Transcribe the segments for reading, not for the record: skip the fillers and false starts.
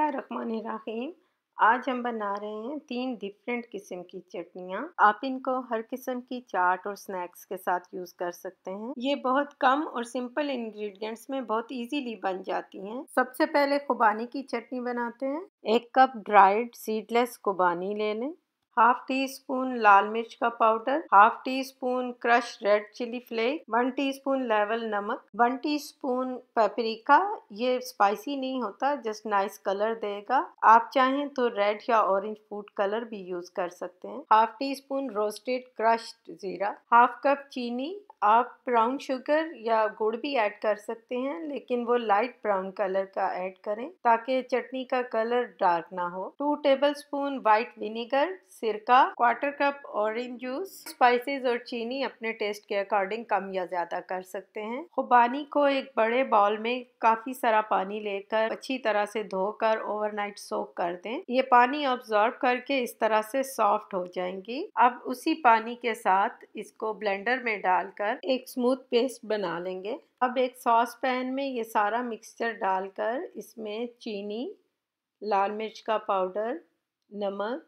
बिस्मिल्लाहिर्रहमानिर्रहीम। आज हम बना रहे हैं 3 डिफरेंट किस्म की चटनियाँ। आप इनको हर किस्म की चाट और स्नैक्स के साथ यूज़ कर सकते हैं। ये बहुत कम और सिंपल इंग्रेडिएंट्स में बहुत इजीली बन जाती हैं। सबसे पहले खुबानी की चटनी बनाते हैं। 1 कप ड्राइड सीडलेस खुबानी ले लें। हाफ टी स्पून लाल मिर्च का powder, half T spoon crush red chilli flake, 1 teaspoon level नमक, 1 टीस्पून पेपरिका। ये स्पाइसी नहीं होता, जस्ट नाइस कलर देगा। आप चाहें तो रेड या ऑरेंज फूड कलर भी यूज कर सकते हैं। Half tea spoon roasted crushed जीरा, हाफ कप चीनी। आप ब्राउन शुगर या गुड़ भी ऐड कर सकते हैं, लेकिन वो लाइट ब्राउन कलर का ऐड करें ताकि चटनी का कलर डार्क ना हो। 2 टेबलस्पून वाइट विनेगर, सिरका, quarter cup orange juice. Spices और चीनी अपने टेस्ट के अकॉर्डिंग कम या ज्यादा कर सकते हैं। खुबानी को एक बड़े बाउल में काफी सारा पानी लेकर अच्छी तरह से धोकर ओवरनाइट सोक कर दें। ये पानी ऑब्जॉर्ब करके इस तरह से सॉफ्ट हो जाएंगी। अब उसी पानी के साथ इसको ब्लेंडर में डालकर एक स्मूथ पेस्ट बना लेंगे। अब एक सॉस पैन में ये सारा मिक्सचर डालकर इसमें चीनी, लाल मिर्च का पाउडर, नमक,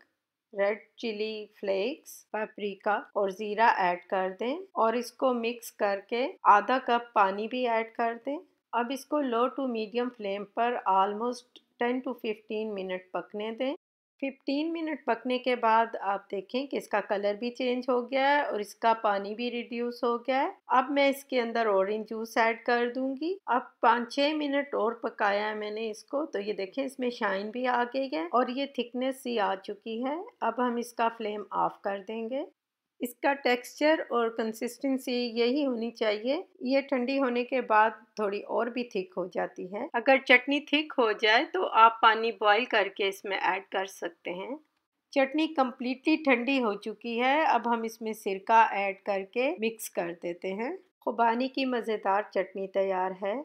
रेड चिली फ्लेक्स, पापरिका और ज़ीरा ऐड कर दें और इसको मिक्स करके आधा कप पानी भी ऐड कर दें। अब इसको लो टू मीडियम फ्लेम पर ऑलमोस्ट 10 to 15 मिनट पकने दें। 15 मिनट पकने के बाद आप देखें कि इसका कलर भी चेंज हो गया है और इसका पानी भी रिड्यूस हो गया है। अब मैं इसके अंदर ऑरेंज जूस ऐड कर दूंगी। अब 5-6 मिनट और पकाया है मैंने इसको, तो ये देखें इसमें शाइन भी आ गई है और ये थिकनेस सी आ चुकी है। अब हम इसका फ्लेम ऑफ कर देंगे। इसका टेक्सचर और कंसिस्टेंसी यही होनी चाहिए। ये ठंडी होने के बाद थोड़ी और भी थिक हो जाती है। अगर चटनी थिक हो जाए तो आप पानी बॉईल करके इसमें ऐड कर सकते हैं। चटनी कम्प्लीटली ठंडी हो चुकी है। अब हम इसमें सिरका ऐड करके मिक्स कर देते हैं। खुबानी की मज़ेदार चटनी तैयार है।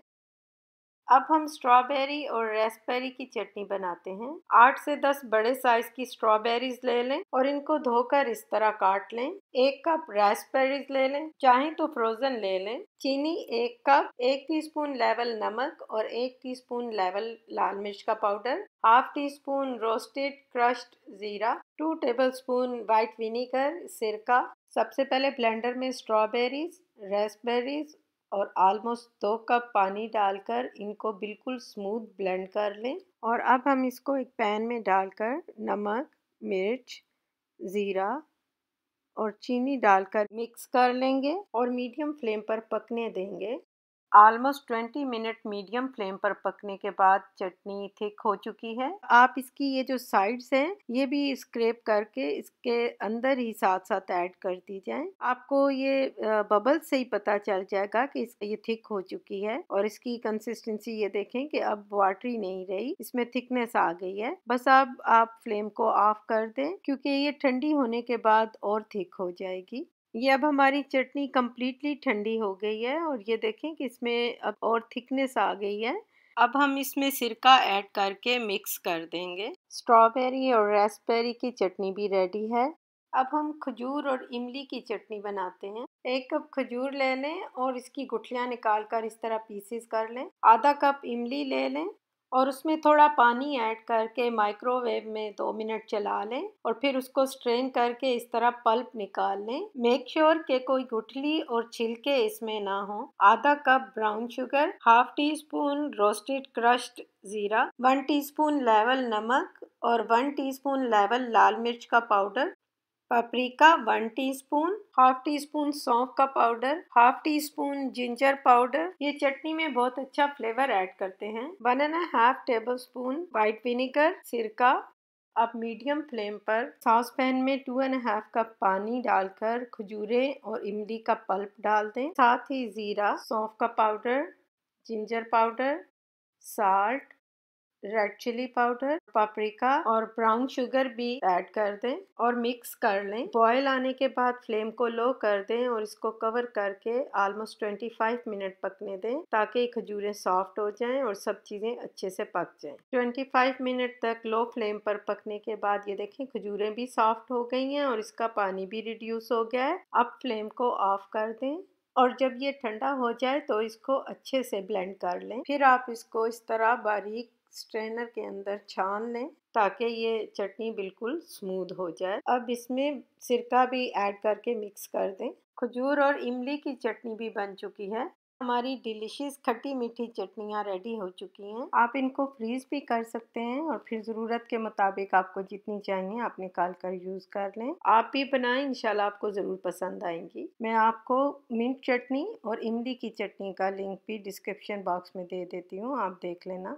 अब हम स्ट्रॉबेरी और रेस्पबेरी की चटनी बनाते हैं। 8 से 10 बड़े साइज की स्ट्रॉबेरीज ले लें और इनको धोकर इस तरह काट लें। 1 कप रेस्पबेरीज ले लें, चाहें तो फ्रोजन ले लें। चीनी 1 कप, 1 टीस्पून लेवल नमक और 1 टीस्पून लेवल लाल मिर्च का powder, half tea spoon roasted crushed जीरा, 2 टेबलस्पून वाइट विनेगर, सिरका। सबसे पहले ब्लेंडर में स्ट्रॉबेरीज, रेस्पबेरीज और ऑलमोस्ट 2 कप पानी डालकर इनको बिल्कुल स्मूथ ब्लेंड कर लें। और अब हम इसको एक पैन में डालकर नमक, मिर्च, ज़ीरा और चीनी डालकर मिक्स कर लेंगे और मीडियम फ्लेम पर पकने देंगे। ऑलमोस्ट 20 मिनट मीडियम फ्लेम पर पकने के बाद चटनी थिक हो चुकी है। आप इसकी ये जो साइड्स हैं ये भी स्क्रैप करके इसके अंदर ही साथ साथ ऐड कर दी जाए। आपको ये बबल से ही पता चल जाएगा कि ये थिक हो चुकी है। और इसकी कंसिस्टेंसी ये देखें कि अब वाटरी नहीं रही, इसमें थिकनेस आ गई है। बस अब आप फ्लेम को ऑफ कर दें क्योंकि ये ठंडी होने के बाद और थिक हो जाएगी। ये अब हमारी चटनी कम्प्लीटली ठंडी हो गई है और ये देखें कि इसमें अब और थिकनेस आ गई है। अब हम इसमें सिरका ऐड करके मिक्स कर देंगे। स्ट्रॉबेरी और रास्पबेरी की चटनी भी रेडी है। अब हम खजूर और इमली की चटनी बनाते हैं। 1 कप खजूर ले लें और इसकी गुठलियाँ निकाल कर इस तरह पीसेस कर लें। आधा कप इमली ले लें और उसमें थोड़ा पानी ऐड करके माइक्रोवेव में 2 मिनट चला लें और फिर उसको स्ट्रेन करके इस तरह पल्प निकाल लें। मेक श्योर कि कोई गुठली और छिलके इसमें ना हो। आधा cup brown sugar, half tea spoon roasted crushed जीरा, 1 टीस्पून लेवल नमक और 1 टीस्पून लेवल लाल मिर्च का powder, paprika 1 teaspoon, half tea spoon सौंफ का powder, half tea spoon ginger powder. ये चटनी में बहुत अच्छा फ्लेवर ऐड करते हैं। 1.5 टेबल स्पून वाइट विनेगर, सिरका। अब मीडियम फ्लेम पर सॉस पैन में 2.5 कप पानी डालकर खजूरें और इमली का पल्प डाल दें। साथ ही जीरा, सौंफ का powder, ginger powder, salt, red chili powder, paprika और ब्राउन शुगर भी ऐड कर दें और मिक्स कर लें। बॉयल आने के बाद फ्लेम को लो कर दें और इसको कवर करके ऑलमोस्ट 25 मिनट पकने दें ताकि खजूरें सॉफ्ट हो जाएं और सब चीज़ें अच्छे से पक जाएं। 25 मिनट तक लो फ्लेम पर पकने के बाद ये देखें खजूरें भी सॉफ्ट हो गई हैं और इसका पानी भी रिड्यूस हो गया है। अब फ्लेम को ऑफ कर दें और जब ये ठंडा हो जाए तो इसको अच्छे से ब्लेंड कर लें। फिर आप इसको इस तरह बारीक स्ट्रेनर के अंदर छान लें ताकि ये चटनी बिल्कुल स्मूथ हो जाए। अब इसमें सिरका भी ऐड करके मिक्स कर दें। खजूर और इमली की चटनी भी बन चुकी है। हमारी डिलीशियस खट्टी मीठी चटनियाँ रेडी हो चुकी हैं। आप इनको फ्रीज भी कर सकते हैं और फिर ज़रूरत के मुताबिक आपको जितनी चाहिए आप निकाल कर यूज़ कर लें। आप भी बनाएं, इंशाल्लाह आपको ज़रूर पसंद आएंगी। मैं आपको मिंट चटनी और इमली की चटनी का लिंक भी डिस्क्रिप्शन बॉक्स में दे देती हूँ, आप देख लेना।